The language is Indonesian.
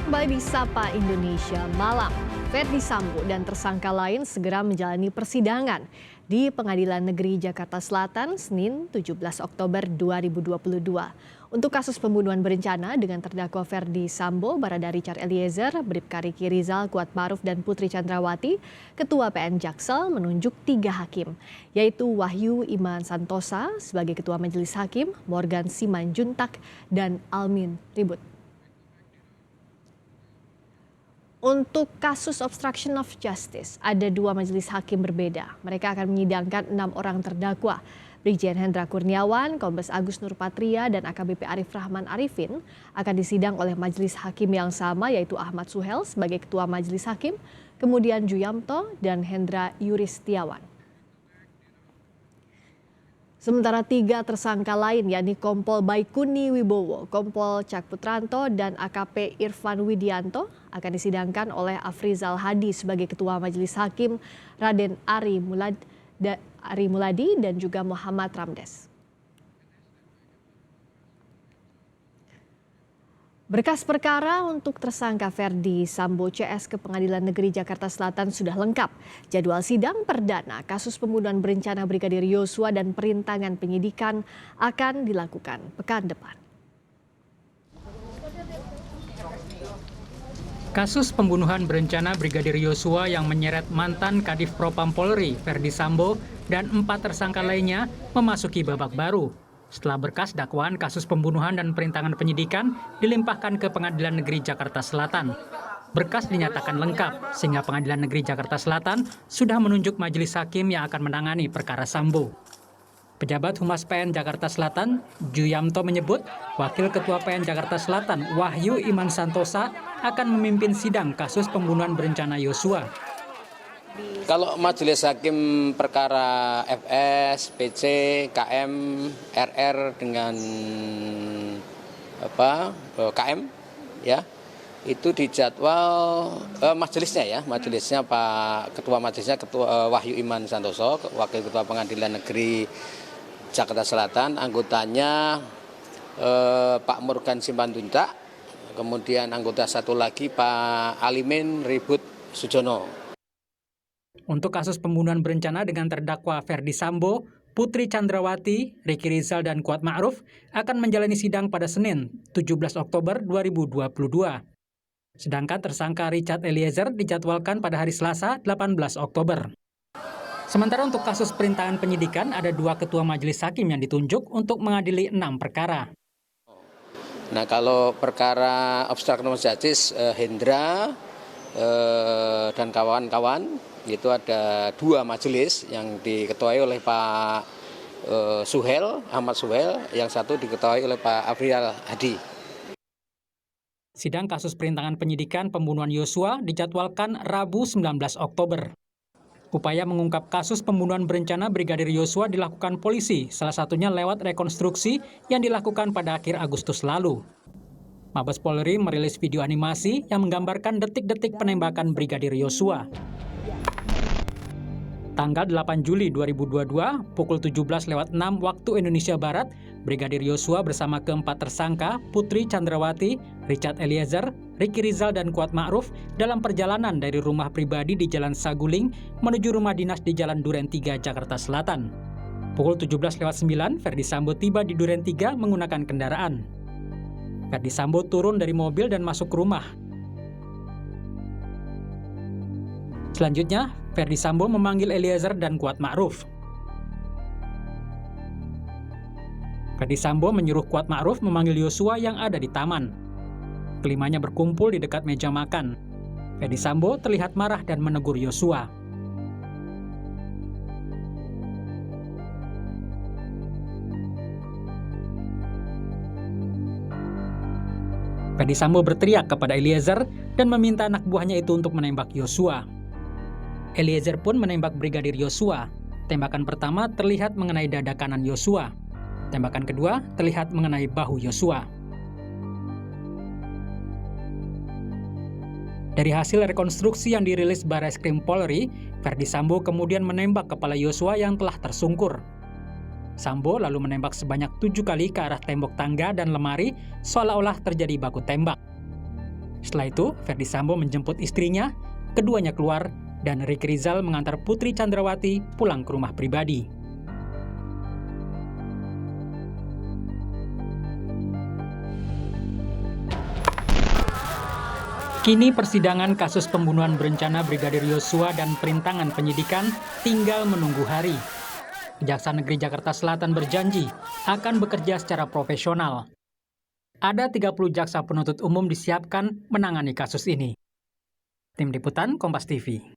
Kembali di Sapa Indonesia Malam, Verdi Sambo dan tersangka lain segera menjalani persidangan di Pengadilan Negeri Jakarta Selatan Senin 17 Oktober 2022. Untuk kasus pembunuhan berencana dengan terdakwa Verdi Sambo, Barada Richard Eliezer, Bribka Riki Rizal, Kuatmaruf dan Putri Chandrawati, Ketua PN Jaksel menunjuk 3 hakim, yaitu Wahyu Iman Santosa sebagai Ketua Majelis Hakim, Morgan Simanjuntak, dan Almin Ribut. Untuk kasus obstruction of justice, ada 2 majelis hakim berbeda. Mereka akan menyidangkan 6 orang terdakwa. Brigjen Hendra Kurniawan, Kombes Agus Nurpatria, dan AKBP Arif Rahman Arifin akan disidang oleh majelis hakim yang sama, yaitu Ahmad Suhel sebagai Ketua Majelis Hakim, kemudian Juyamto dan Hendra Yuristiawan. Sementara 3 tersangka lain, yakni Kompol Baikuni Wibowo, Kompol Cak Putranto, dan AKP Irfan Widianto akan disidangkan oleh Afrizal Hadi sebagai Ketua Majelis Hakim, Raden Ari Muladi dan juga Muhammad Ramdes. Berkas perkara untuk tersangka Verdi Sambo CS ke Pengadilan Negeri Jakarta Selatan sudah lengkap. Jadwal sidang perdana kasus pembunuhan berencana Brigadir Yosua dan perintangan penyidikan akan dilakukan pekan depan. Kasus pembunuhan berencana Brigadir Yosua yang menyeret mantan Kadif Propam Polri Verdi Sambo dan 4 tersangka lainnya memasuki babak baru. Setelah berkas dakwaan kasus pembunuhan dan perintangan penyidikan dilimpahkan ke Pengadilan Negeri Jakarta Selatan. Berkas dinyatakan lengkap sehingga Pengadilan Negeri Jakarta Selatan sudah menunjuk majelis hakim yang akan menangani perkara Sambo. Pejabat Humas PN Jakarta Selatan, Juyamto menyebut Wakil Ketua PN Jakarta Selatan, Wahyu Iman Santosa, akan memimpin sidang kasus pembunuhan berencana Yosua. Kalau majelis hakim perkara FS, PC, KM, RR dengan KM ya, itu dijadwal majelisnya Pak Ketua Majelisnya Ketua Wahyu Iman Santoso, Wakil Ketua Pengadilan Negeri Jakarta Selatan, anggotanya Pak Morgan Simanjuntak, kemudian anggota satu lagi Pak Almin Ribut Sujono. Untuk kasus pembunuhan berencana dengan terdakwa Verdi Sambo, Putri Chandrawati, Riki Rizal, dan Kuatmaruf akan menjalani sidang pada Senin, 17 Oktober 2022. Sedangkan tersangka Richard Eliezer dijadwalkan pada hari Selasa, 18 Oktober. Sementara untuk kasus perintangan penyidikan, ada 2 ketua majelis hakim yang ditunjuk untuk mengadili 6 perkara. Nah, kalau perkara obstruction of justice, Hendra dan kawan-kawan, itu ada 2 majelis yang diketuai oleh Pak Ahmad Suhel, yang satu diketuai oleh Pak Afrizal Hadi. Sidang kasus perintangan penyidikan pembunuhan Yosua dijadwalkan Rabu 19 Oktober. Upaya mengungkap kasus pembunuhan berencana Brigadir Yosua dilakukan polisi, salah satunya lewat rekonstruksi yang dilakukan pada akhir Agustus lalu. Mabes Polri merilis video animasi yang menggambarkan detik-detik penembakan Brigadir Yosua. Tanggal 8 Juli 2022, pukul 17.06 waktu Indonesia Barat, Brigadir Yosua bersama keempat tersangka, Putri Chandrawati, Richard Eliezer, Riki Rizal, dan Kuatmaruf dalam perjalanan dari rumah pribadi di Jalan Saguling menuju rumah dinas di Jalan Duren 3, Jakarta Selatan. Pukul 17.09, Verdi Sambo tiba di Duren 3 menggunakan kendaraan. Verdi Sambo turun dari mobil dan masuk ke rumah. Selanjutnya, Verdi Sambo memanggil Eliezer dan Kuatmaruf. Verdi Sambo menyuruh Kuatmaruf memanggil Yosua yang ada di taman. Kelimanya berkumpul di dekat meja makan. Verdi Sambo terlihat marah dan menegur Yosua. Verdi Sambo berteriak kepada Eliezer dan meminta anak buahnya itu untuk menembak Yosua. Eliezer pun menembak Brigadir Yosua. Tembakan pertama terlihat mengenai dada kanan Yosua. Tembakan kedua terlihat mengenai bahu Yosua. Dari hasil rekonstruksi yang dirilis Barreskrim Polri, Verdi Sambo kemudian menembak kepala Yosua yang telah tersungkur. Sambo lalu menembak sebanyak 7 kali ke arah tembok tangga dan lemari, seolah-olah terjadi baku tembak. Setelah itu, Ferdi Sambo menjemput istrinya, keduanya keluar, dan Ricky Rizal mengantar Putri Chandrawati pulang ke rumah pribadi. Kini persidangan kasus pembunuhan berencana Brigadir Yosua dan perintangan penyidikan tinggal menunggu hari. Kejaksaan Negeri Jakarta Selatan berjanji akan bekerja secara profesional. Ada 30 jaksa penuntut umum disiapkan menangani kasus ini. Tim Liputan Kompas TV.